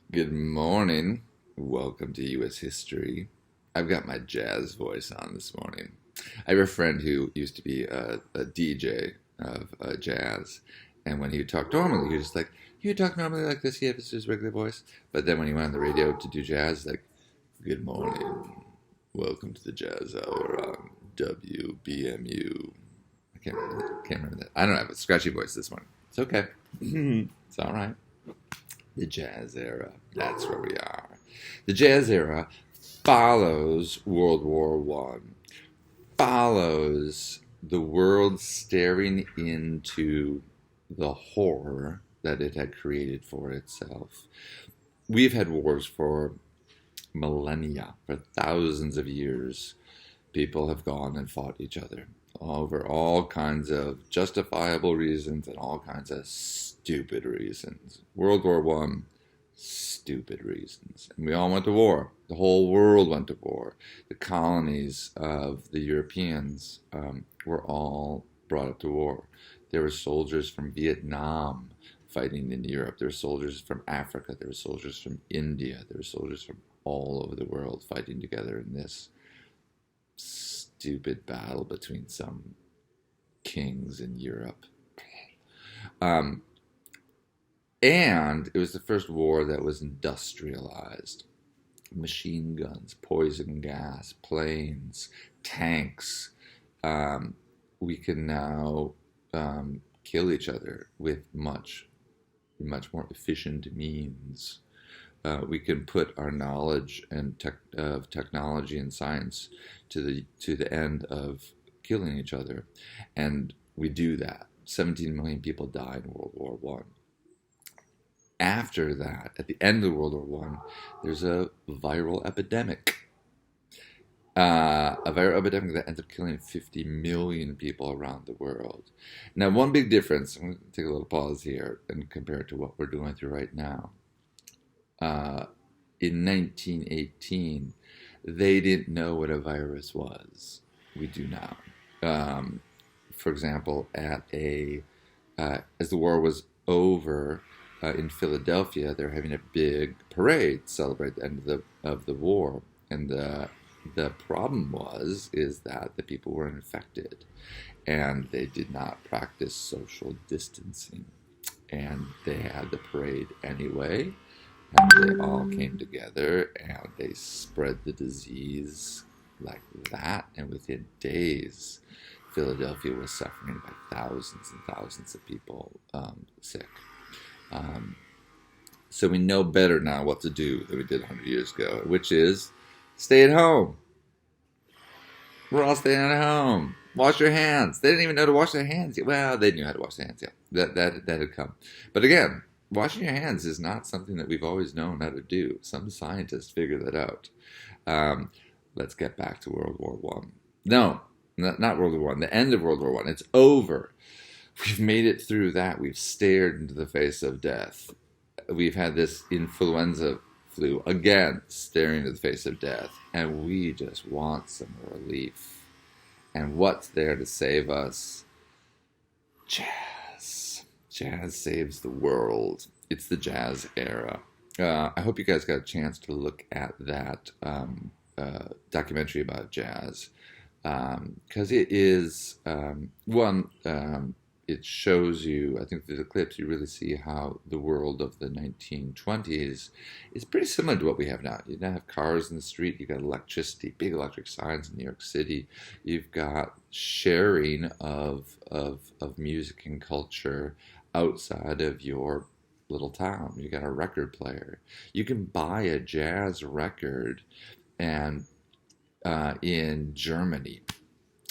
Good morning. Welcome to U.S. History. I've got my jazz voice on this morning. I have a friend who used to be a DJ of jazz, and when he would talk normally, he was just like, "You talk normally like this." He had his regular voice, but then when he went on the radio to do jazz, like, "Good morning. Welcome to the Jazz Hour on WBMU." Can't remember that. I don't have a scratchy voice this morning. It's okay. It's all right. The jazz era. That's where we are. The jazz era follows World War One, follows the world staring into the horror that it had created for itself. We've had wars for millennia, for thousands of years. People have gone and fought each other over all kinds of justifiable reasons and all kinds of stupid reasons. World War One, stupid reasons. And we all went to war. The whole world went to war. The colonies of the Europeans were all brought up to war. There were soldiers from Vietnam fighting in Europe. There were soldiers from Africa. There were soldiers from India. There were soldiers from all over the world fighting together in this stupid battle between some kings in Europe. Um, and it was the first war that was industrialized. Machine guns, poison gas, planes, tanks. Um, we can now kill each other with much more efficient means. We can put our knowledge and of technology and science to the end of killing each other, and we do that. 17 million people died in World War One. After that, at the end of World War One, there's a viral epidemic. A viral epidemic that ends up killing 50 million people around the world. Now, one big difference, I'm going to take a little pause here and compare it to what we're going through right now. In 1918, they didn't know what a virus was. We do now. For example, as the war was over in Philadelphia, they're having a big parade to celebrate the end of the war, and the problem is that the people were infected, and they did not practice social distancing, and they had the parade anyway, and they all came together and they spread the disease like that, and within days Philadelphia was suffering by thousands and thousands of people sick. um, so we know better now what to do than we did 100 years ago, which is stay at home. We're all staying at home. Wash your hands. They didn't even know to wash their hands yet. Well, they knew how to wash their hands. Yeah, that had come. But again, washing your hands is not something that we've always known how to do. Some scientists figured that out. Um, let's get back to World War One. No, not World War One. The end of World War One. It's over. We've made it through that. We've stared into the face of death. We've had this influenza flu again, staring into the face of death, and we just want some relief. And what's there to save us? Jazz. Jazz saves the world. It's the jazz era. I hope you guys got a chance to look at that documentary about jazz, because it is one. It shows you, I think through the clips, you really see how the world of the 1920s is pretty similar to what we have now. You now have cars in the street, you've got electricity, big electric signs in New York City, you've got sharing of music and culture outside of your little town. You got a record player. You can buy a jazz record and in Germany.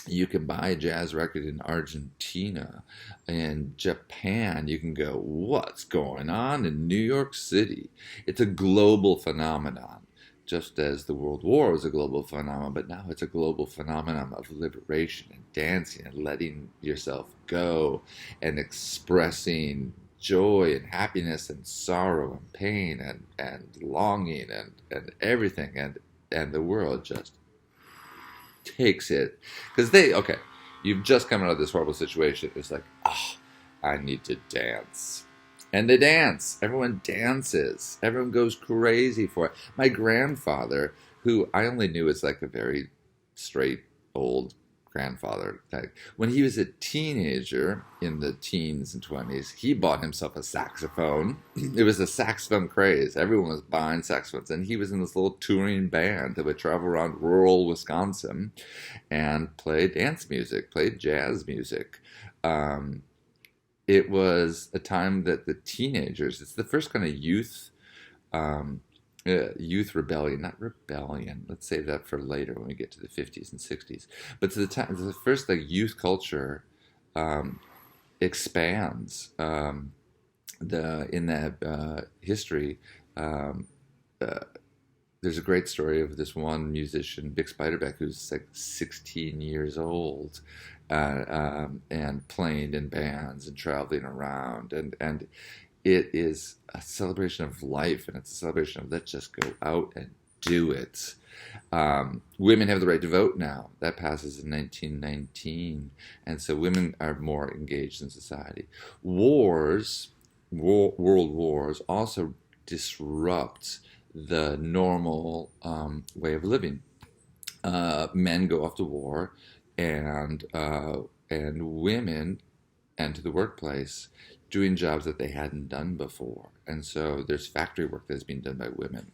You can buy a jazz record in Argentina. In Japan, you can go, what's going on in New York City? It's a global phenomenon, just as the World War was a global phenomenon, but now it's a global phenomenon of liberation and dancing and letting yourself go and expressing joy and happiness and sorrow and pain and longing and everything. And the world just takes it, because you've just come out of this horrible situation. It's like, I need to dance. And they dance. Everyone dances. Everyone goes crazy for it. My grandfather, who I only knew as like a very straight old grandfather, like when he was a teenager in the teens and 20s, he bought himself a saxophone. It was a saxophone craze. Everyone was buying saxophones. And he was in this little touring band that would travel around rural Wisconsin and play dance music, play jazz music. It was a time that the teenagers, it's the first kind of um, youth rebellion, not rebellion. Let's save that for later when we get to the 50s and 60s. But to the time, the first like youth culture um, expands. The in that history, um, uh, there's a great story of this one musician, Vic Spiderbeck, who's like 16 years old, and playing in bands and traveling around, and it is a celebration of life, and it's a celebration of let's just go out and do it. Women have the right to vote now. That passes in 1919, and so women are more engaged in society. World wars also disrupt the normal way of living. Men go off to war, and women enter the workplace doing jobs that they hadn't done before. And so there's factory work that's being done by women.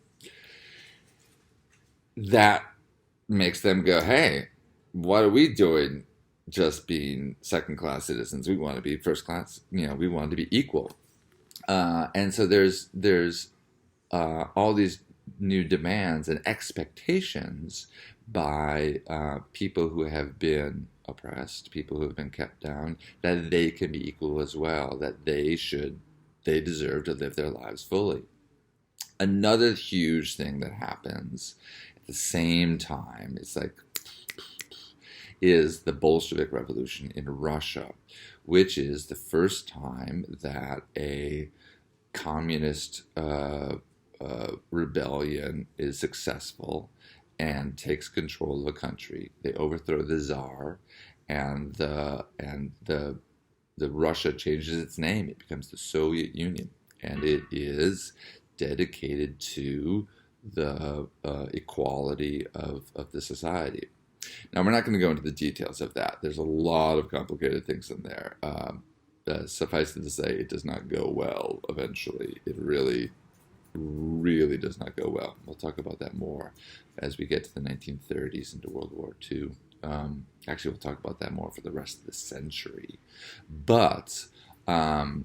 That makes them go, hey, what are we doing just being second class citizens? We want to be first class, we want to be equal. And so there's all these new demands and expectations by people who have been oppressed, people who have been kept down, that they can be equal as well, that they deserve to live their lives fully. Another huge thing that happens at the same time is the Bolshevik Revolution in Russia, which is the first time that a communist rebellion is successful and takes control of a country. They overthrow the Tsar, and the Russia changes its name. It becomes the Soviet Union, and it is dedicated to the equality of the society. Now, we're not going to go into the details of that. There's a lot of complicated things in there. Suffice it to say, it does not go well eventually. It really, really does not go well. We'll talk about that more as we get to the 1930s into World War II. Actually, we'll talk about that more for the rest of the century. But at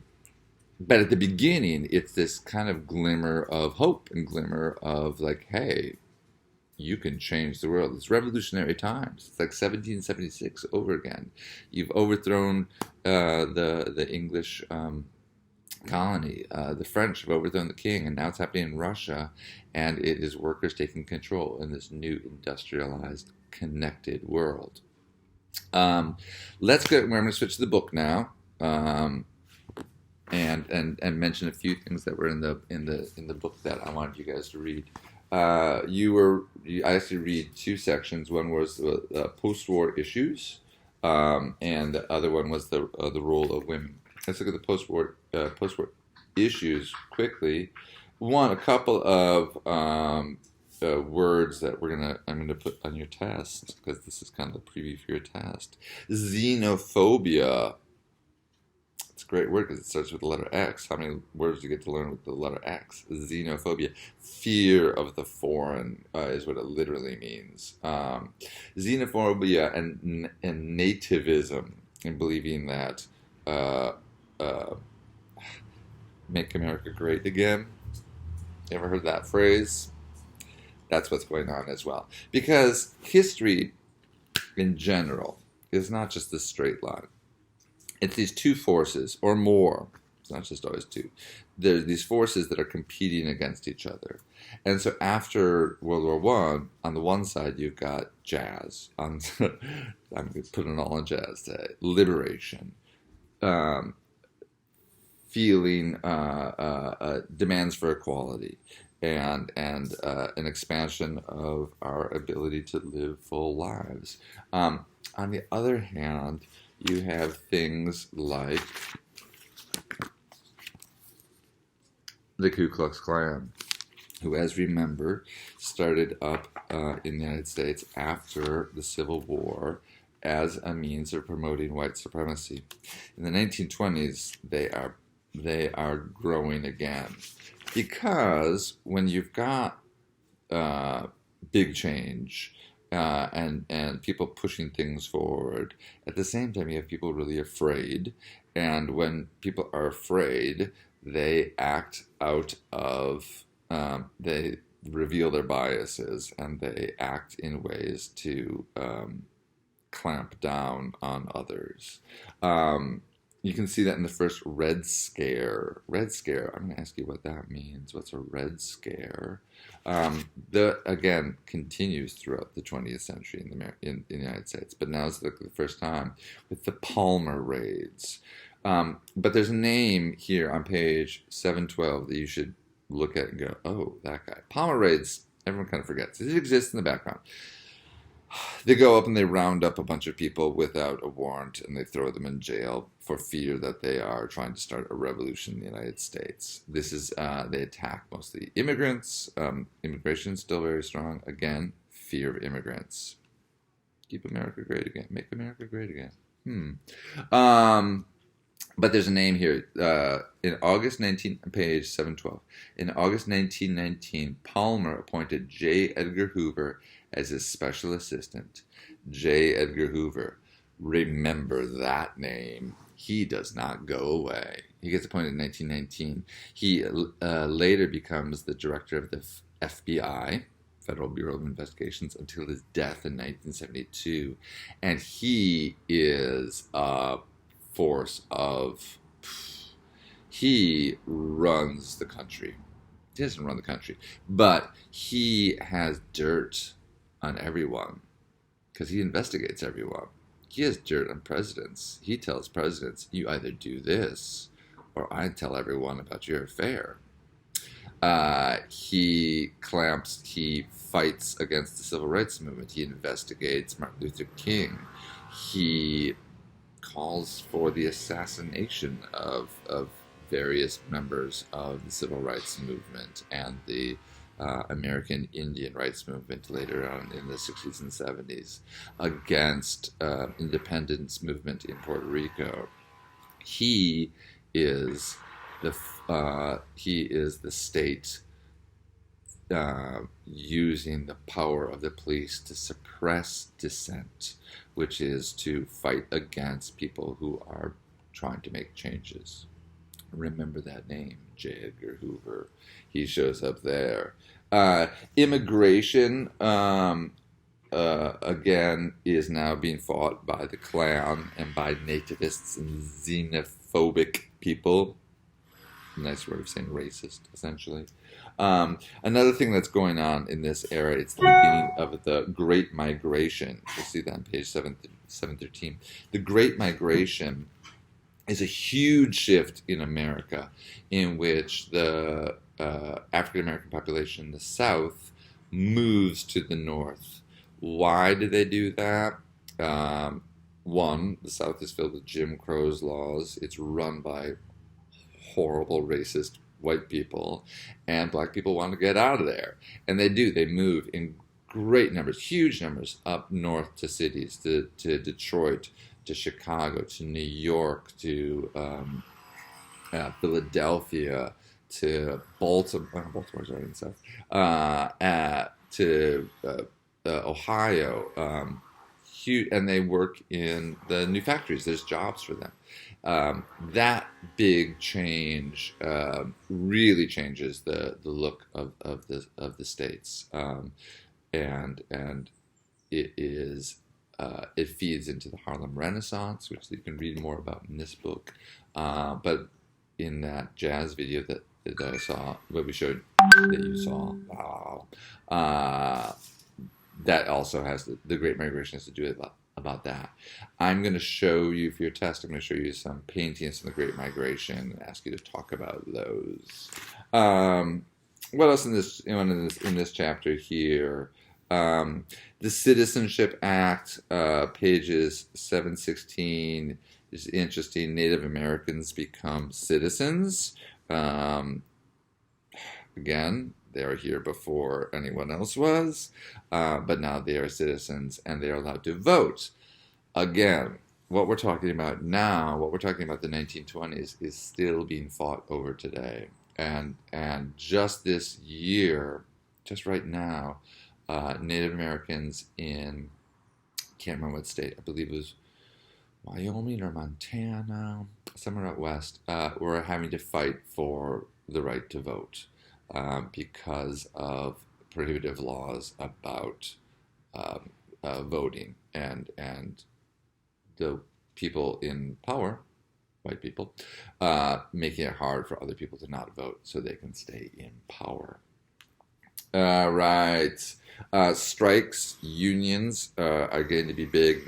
the beginning, it's this kind of glimmer of hope and glimmer of like, hey, you can change the world. It's revolutionary times. It's like 1776 over again. You've overthrown the English colony. The French have overthrown the king, and now it's happening in Russia, and it is workers taking control in this new industrialized, connected world. Let's go. We're going to switch to the book now, and mention a few things that were in the book that I wanted you guys to read. I actually read two sections. One was post-war issues, and the other one was the role of women. Let's look at the post-war issues quickly. One, a couple of words that I'm gonna put on your test, because this is kind of the preview for your test. Xenophobia. It's a great word because it starts with the letter X. How many words do you get to learn with the letter X? Xenophobia. Fear of the foreign is what it literally means. Xenophobia and nativism, and believing that make America great again. You ever heard that phrase? That's what's going on as well. Because history in general is not just a straight line. It's these two forces, or more. It's not just always two. There's these forces that are competing against each other. And so after World War One, on the one side, you've got jazz. I'm going to put it all in jazz today. Liberation. Feeling demands for equality. And an expansion of our ability to live full lives. On the other hand, you have things like the Ku Klux Klan, who, as remember, started up in the United States after the Civil War as a means of promoting white supremacy. In the 1920s, they are growing again, because when you've got big change and people pushing things forward, at the same time you have people really afraid, and when people are afraid, they act out of they reveal their biases, and they act in ways to clamp down on others. You can see that in the first Red Scare. Red Scare, I'm going to ask you what that means. What's a Red Scare? Again, continues throughout the 20th century in the United States, but now it's the first time with the Palmer raids. But there's a name here on page 712 that you should look at and go, oh, that guy. Palmer raids, everyone kind of forgets. It exists in the background. They go up and they round up a bunch of people without a warrant, and they throw them in jail for fear that they are trying to start a revolution in the United States. This is they attack mostly immigrants. Immigration is still very strong. Again, fear of immigrants. Keep America great again. Make America great again. But there's a name here. In August 19, page 712. In August 1919, Palmer appointed J. Edgar Hoover as his special assistant. J. Edgar Hoover. Remember that name. He does not go away. He gets appointed in 1919. He later becomes the director of the FBI, Federal Bureau of Investigations, until his death in 1972. And he is a force of... He runs the country. He doesn't run the country, but he has dirt on everyone because he investigates everyone. He has dirt on presidents. He tells presidents, you either do this or I tell everyone about your affair. He fights against the civil rights movement. He investigates Martin Luther King. He calls for the assassination of various members of the civil rights movement and the American Indian rights movement later on in the 60s and 70s, against independence movement in Puerto Rico. He is the state using the power of the police to suppress dissent, which is to fight against people who are trying to make changes. Remember that name, J. Edgar Hoover. He shows up there. Immigration, again, is now being fought by the Klan and by nativists and xenophobic people. Nice word of saying racist, essentially. Another thing that's going on in this era, it's the beginning of the Great Migration. You'll see that on page 713. The Great Migration is a huge shift in America in which the African-American population in the South moves to the North. Why do they do that? One, the South is filled with Jim Crow's laws. It's run by horrible, racist white people, and black people want to get out of there. And they do. They move in great numbers, huge numbers, up north to cities, to Detroit, to Chicago, to New York, to Philadelphia, to Baltimore. Baltimore's right in the south. To Ohio. Huge, and they work in the new factories. There's jobs for them. That big change really changes the look of the states, and it is. It feeds into the Harlem Renaissance, which you can read more about in this book. But in that jazz video that I saw, what we showed, that you saw, that also has the Great Migration has to do about that. I'm going to show you for your test. I'm going to show you some paintings from the Great Migration and ask you to talk about those. What else in this chapter here? The Citizenship Act, pages 716, is interesting. Native Americans become citizens. Again, they are here before anyone else was, but now they are citizens and they are allowed to vote. Again, what we're talking about now, what we're talking about the 1920s, is still being fought over today. And just this year, just right now, Native Americans in, can't remember what state, I believe it was Wyoming or Montana, somewhere out west, were having to fight for the right to vote because of prohibitive laws about voting, and the people in power, white people, making it hard for other people to not vote so they can stay in power. Right. Strikes, unions are going to be big.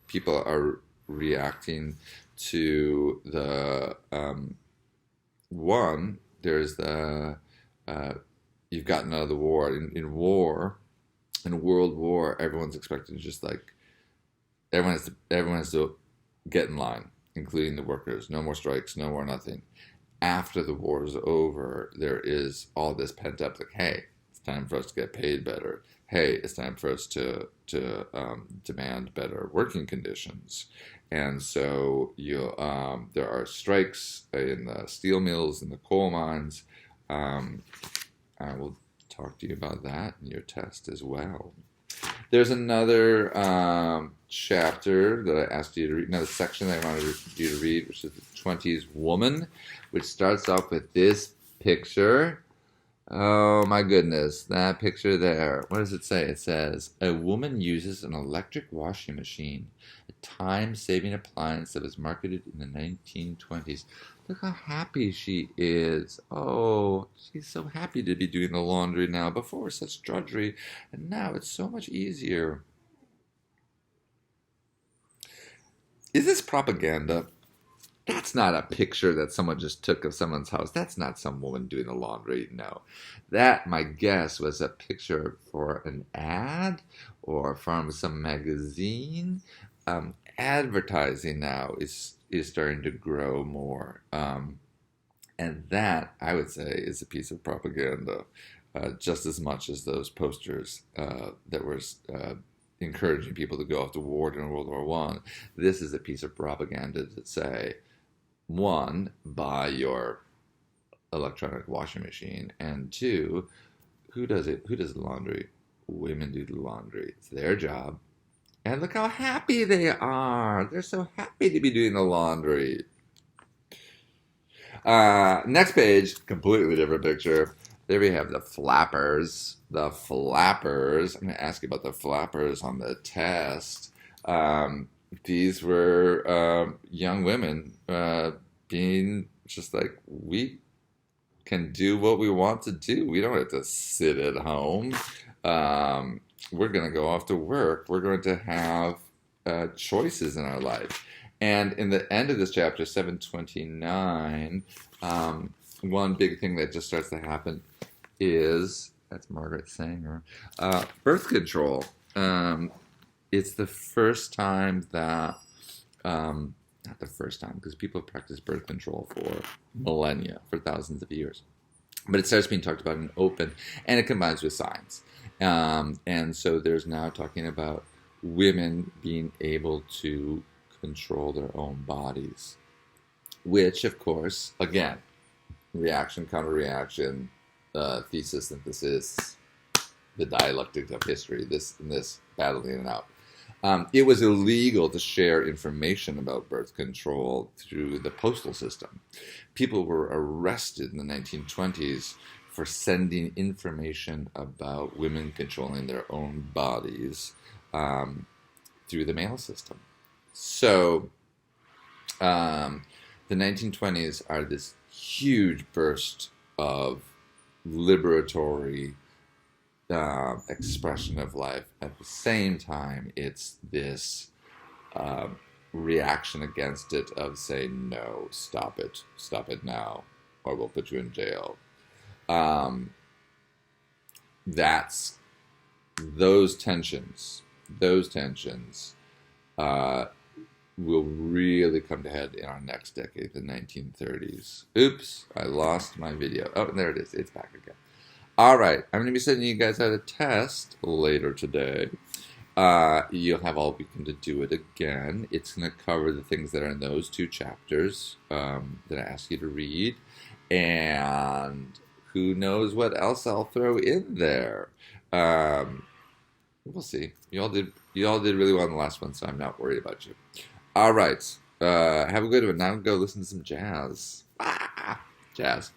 People are reacting to the one. There's the you've gotten out of the war. In World War, everyone's expected to just like everyone has to get in line, including the workers. No more strikes, no more nothing. After the war is over, there is all this pent up, like, hey, it's time for us to get paid better. Hey, it's time for us to demand better working conditions. And so there are strikes in the steel mills and the coal mines. I will talk to you about that in your test as well. There's another chapter that I asked you to read, another section that I wanted you to read, which is the 20s Woman, which starts off with this picture. Oh my goodness, that picture there. What does it say? It says, a woman uses an electric washing machine, a time-saving appliance that was marketed in the 1920s. Look how happy she is. Oh, she's so happy to be doing the laundry now. Before it was such drudgery, and now it's so much easier. Is this propaganda? That's not a picture that someone just took of someone's house. That's not some woman doing the laundry. No. That, my guess, was a picture for an ad or from some magazine. Advertising now is starting to grow more. And that, I would say, is a piece of propaganda, just as much as those posters that were encouraging people to go off to war during World War I. This is a piece of propaganda that say, one, buy your electronic washing machine, and two, who does it? Who does the laundry? Women do the laundry. It's their job. And look how happy they are. They're so happy to be doing the laundry. Next page, completely different picture. There we have the flappers. The flappers. I'm going to ask you about the flappers on the test. These were young women being just like, we can do what we want to do. We don't have to sit at home. We're going to go off to work. We're going to have choices in our life. And in the end of this chapter, 729, one big thing that just starts to happen is, that's Margaret Sanger, birth control. It's the first time that, not the first time, because people have practiced birth control for millennia, for thousands of years. But it starts being talked about in open, and it combines with science. And so there's now talking about women being able to control their own bodies, which, of course, again, reaction, counter-reaction, thesis, synthesis, the dialectic of history, this battling it out. It was illegal to share information about birth control through the postal system. People were arrested in the 1920s for sending information about women controlling their own bodies through the mail system. So the 1920s are this huge burst of liberatory expression of life. At the same time, it's this reaction against it of saying, no, stop it now, or we'll put you in jail. That's those tensions will really come to head in our next decade, the 1930s. Oops, I lost my video. Oh, there it is. It's back again. All right, I'm going to be sending you guys out a test later today. You'll have all weekend to do it again. It's going to cover the things that are in those two chapters that I ask you to read. And who knows what else I'll throw in there. We'll see. You all did really well in the last one, so I'm not worried about you. All right. Have a good one. Now go listen to some jazz. Jazz.